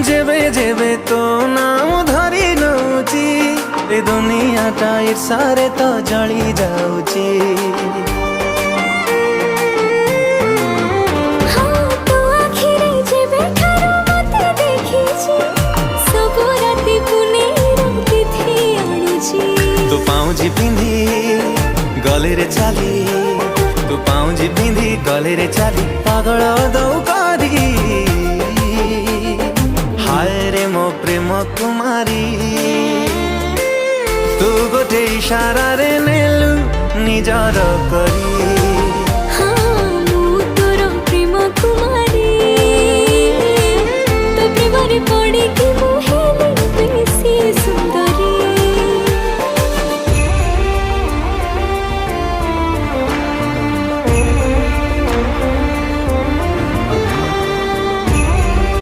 जेबे जेबे तो नाम धरी नौची ए दुनियाटा ईर्षारे तो जली जाऊची। तू पाउजी पिंधी गले रे चाली, तू पाउजी पिंधी गले रे चाली पागल दौ करी। हाय रे मो प्रेम कुमारी, तू गोटे इशारा रे नेलु निजर करी।